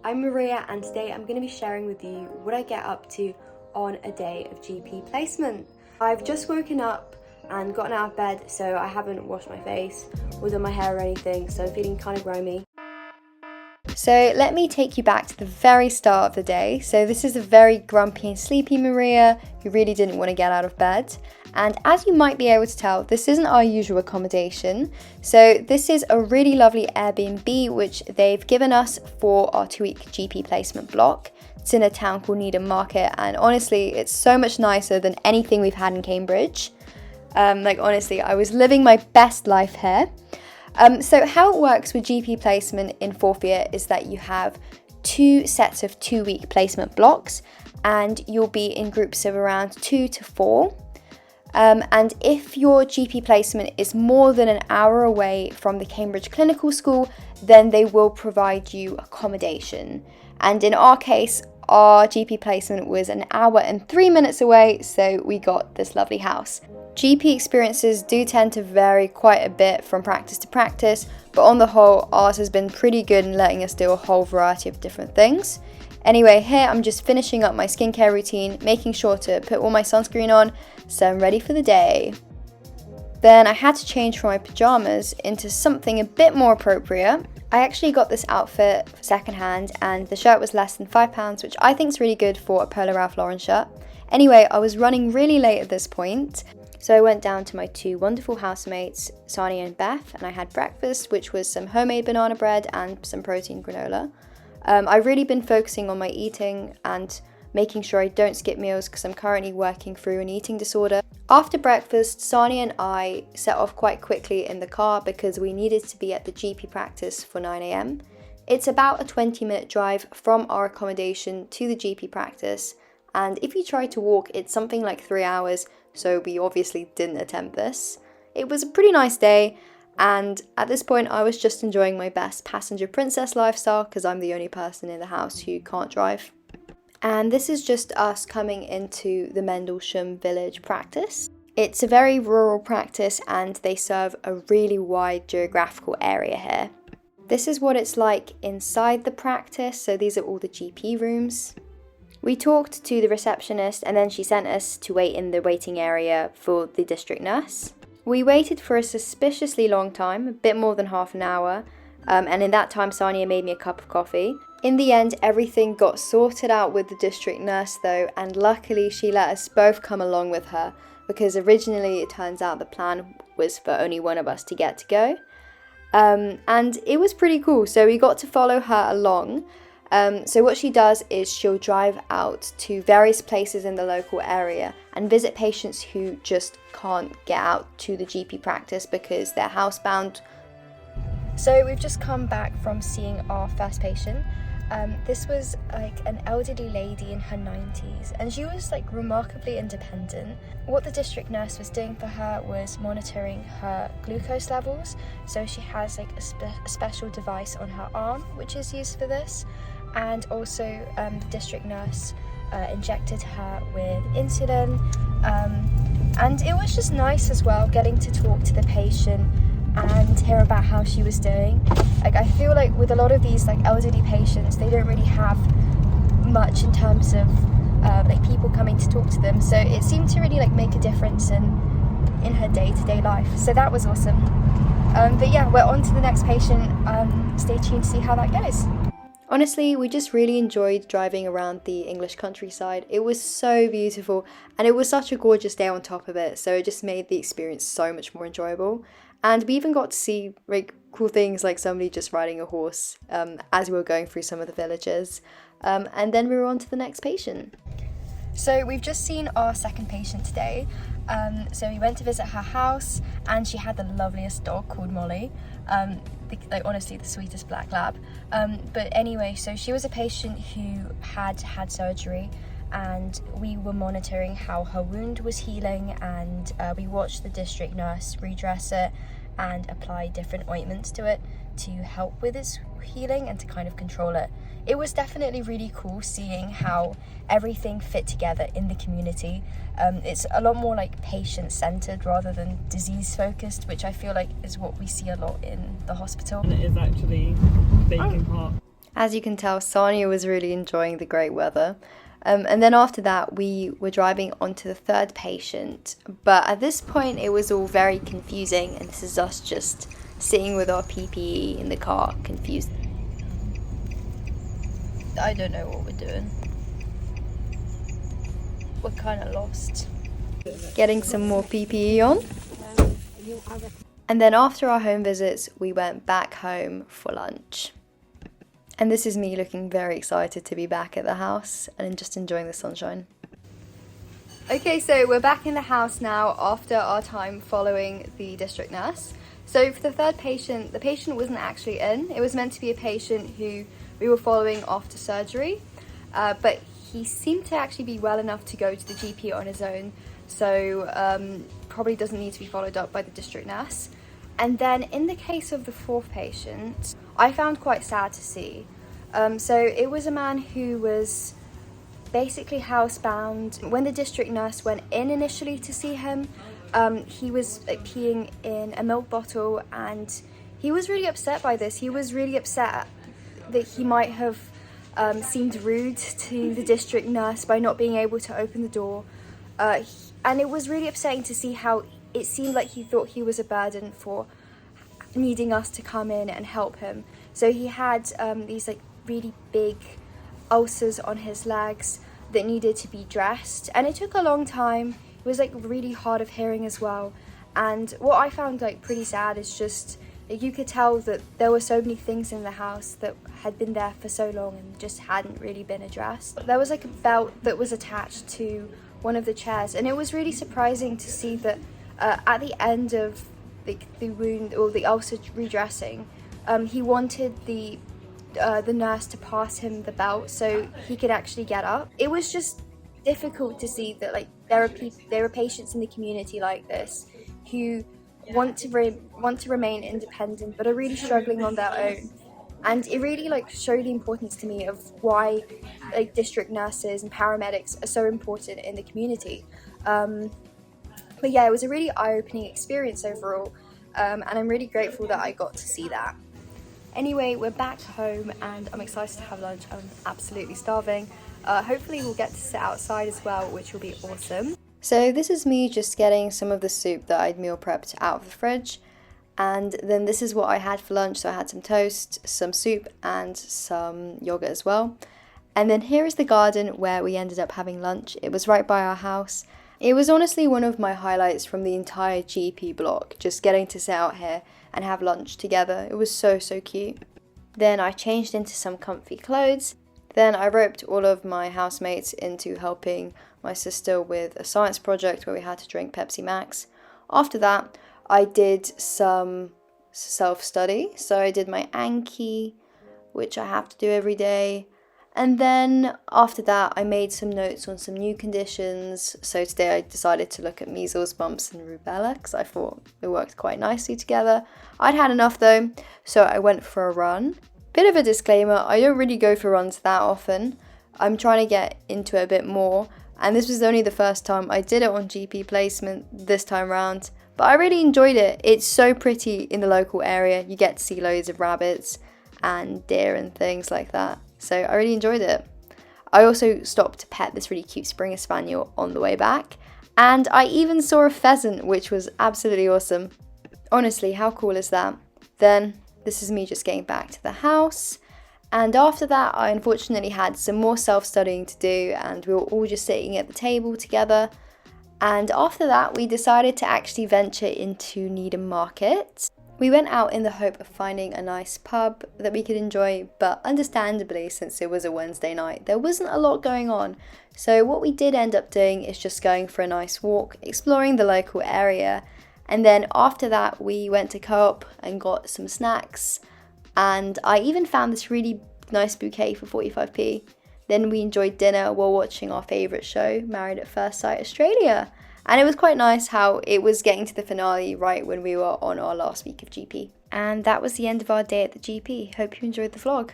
I'm Maria and today I'm going to be sharing with you what I get up to on a day of GP placement. I've just woken up and gotten out of bed, so I haven't washed my face or done my hair or anything, so I'm feeling kind of grimy. So let me take you back to the very start of the day. So this is a very grumpy and sleepy Maria who really didn't want to get out of bed. And as you might be able to tell, this isn't our usual accommodation. So this is a really lovely Airbnb which they've given us for our 2-week GP placement block. It's in a town called Needham Market, and honestly, it's so much nicer than anything we've had in Cambridge. Honestly, I was living my best life here. So how it works with GP placement in 4th year is that you have 2 sets of 2-week placement blocks, and you'll be in groups of around 2 to 4. And if your GP placement is more than an hour away from the Cambridge Clinical School, then they will provide you accommodation. And in our case, our GP placement was an hour and 3 minutes away, so we got this lovely house. GP experiences do tend to vary quite a bit from practice to practice, but on the whole, ours has been pretty good in letting us do a whole variety of different things. Anyway, here I'm just finishing up my skincare routine, making sure to put all my sunscreen on, so I'm ready for the day. Then I had to change from my pyjamas into something a bit more appropriate. I actually got this outfit secondhand, and the shirt was less than £5, which I think is really good for a Polo Ralph Lauren shirt. Anyway, I was running really late at this point, so I went down to my 2 wonderful housemates, Sani and Beth, and I had breakfast, which was some homemade banana bread and some protein granola. I've really been focusing on my eating and making sure I don't skip meals because I'm currently working through an eating disorder. After breakfast, Sani and I set off quite quickly in the car because we needed to be at the GP practice for 9 a.m. It's about a 20-minute drive from our accommodation to the GP practice, and if you try to walk, it's something like 3 hours, so we obviously didn't attempt this. It was a pretty nice day, and at this point I was just enjoying my best passenger princess lifestyle because I'm the only person in the house who can't drive. And this is just us coming into the Mendlesham village practice. It's a very rural practice and they serve a really wide geographical area here. This is what it's like inside the practice, so these are all the GP rooms. We talked to the receptionist and then she sent us to wait in the waiting area for the district nurse. We waited for a suspiciously long time, a bit more than half an hour, and in that time Sania made me a cup of coffee. In the end, everything got sorted out with the district nurse though, and luckily she let us both come along with her, because originally it turns out the plan was for only one of us to get to go. And it was pretty cool, so we got to follow her along. So what she does is she'll drive out to various places in the local area and visit patients who just can't get out to the GP practice because they're housebound. So we've just come back from seeing our first patient. This was like an elderly lady in her 90s, and she was like remarkably independent. What the district nurse was doing for her was monitoring her glucose levels. So she has like a special device on her arm which is used for this, and also the district nurse injected her with insulin, and it was just nice as well getting to talk to the patient and hear about how she was doing. Like, I feel like with a lot of these like elderly patients, they don't really have much in terms of like people coming to talk to them, so it seemed to really like make a difference in her day-to-day life, so that was awesome. But yeah, we're on to the next patient. Stay tuned to see how that goes. Honestly, we just really enjoyed driving around the English countryside. It was so beautiful and it was such a gorgeous day on top of it, so it just made the experience so much more enjoyable. And we even got to see like cool things like somebody just riding a horse as we were going through some of the villages. And then we were on to the next patient. So we've just seen our second patient today. So we went to visit her house and she had the loveliest dog called Molly. Honestly, the sweetest black lab. But anyway, so she was a patient who had had surgery, and we were monitoring how her wound was healing, and we watched the district nurse redress it and apply different ointments to it to help with its healing and to kind of control it. It was definitely really cool seeing how everything fit together in the community. It's a lot more like patient-centered rather than disease-focused, which I feel like is what we see a lot in the hospital. And it is actually bacon hot. As you can tell, Sonia was really enjoying the great weather. And then after that, we were driving on to the third patient. But at this point, it was all very confusing. And this is us just sitting with our PPE in the car, confused. I don't know what we're doing. We're kind of lost. Getting some more PPE on. And then after our home visits, we went back home for lunch. And this is me looking very excited to be back at the house and just enjoying the sunshine. Okay, so we're back in the house now after our time following the district nurse. So for the third patient, the patient wasn't actually in. It was meant to be a patient who we were following after surgery, but he seemed to actually be well enough to go to the GP on his own, so probably doesn't need to be followed up by the district nurse. And then in the case of the fourth patient, I found quite sad to see. So it was a man who was basically housebound. When the district nurse went in initially to see him, he was peeing in a milk bottle, and he was really upset by this. He was really upset that he might have seemed rude to the district nurse by not being able to open the door. And it was really upsetting to see how it seemed like he thought he was a burden for needing us to come in and help him. So he had these like really big ulcers on his legs that needed to be dressed, and it took a long time. It was like really hard of hearing as well. And what I found like pretty sad is just you could tell that there were so many things in the house that had been there for so long and just hadn't really been addressed. There was like a belt that was attached to one of the chairs, and it was really surprising to see that at the end of the wound or the ulcer redressing, he wanted the nurse to pass him the belt so he could actually get up. It was just difficult to see that like there are patients in the community like this who want to remain independent but are really struggling on their own. And it really like showed the importance to me of why like district nurses and paramedics are so important in the community. But yeah, it was a really eye-opening experience overall, and I'm really grateful that I got to see that. Anyway, we're back home and I'm excited to have lunch. I'm absolutely starving. Hopefully we'll get to sit outside as well, which will be awesome. So this is me just getting some of the soup that I'd meal prepped out of the fridge. And then this is what I had for lunch. So I had some toast, some soup and some yogurt as well. And then here is the garden where we ended up having lunch. It was right by our house. It was honestly one of my highlights from the entire GP block, just getting to sit out here and have lunch together. It was so cute. Then I changed into some comfy clothes. Then I roped all of my housemates into helping my sister with a science project where we had to drink Pepsi Max. After that, I did some self-study. So I did my Anki, which I have to do every day. And then after that, I made some notes on some new conditions. So today I decided to look at measles, mumps and rubella because I thought it worked quite nicely together. I'd had enough though, so I went for a run. Bit of a disclaimer, I don't really go for runs that often. I'm trying to get into it a bit more. And this was only the first time I did it on GP placement this time round. But I really enjoyed it. It's so pretty in the local area. You get to see loads of rabbits and deer and things like that. So I really enjoyed it. I also stopped to pet this really cute Springer Spaniel on the way back. And I even saw a pheasant, which was absolutely awesome. Honestly, how cool is that? Then this is me just getting back to the house. And after that, I unfortunately had some more self-studying to do and we were all just sitting at the table together. And after that, we decided to actually venture into Needham Market. We went out in the hope of finding a nice pub that we could enjoy, but understandably, since it was a Wednesday night, there wasn't a lot going on. So what we did end up doing is just going for a nice walk, exploring the local area. And then after that, we went to Co-op and got some snacks. And I even found this really nice bouquet for 45p. Then we enjoyed dinner while watching our favourite show, Married at First Sight Australia. And it was quite nice how it was getting to the finale right when we were on our last week of GP. And that was the end of our day at the GP. Hope you enjoyed the vlog.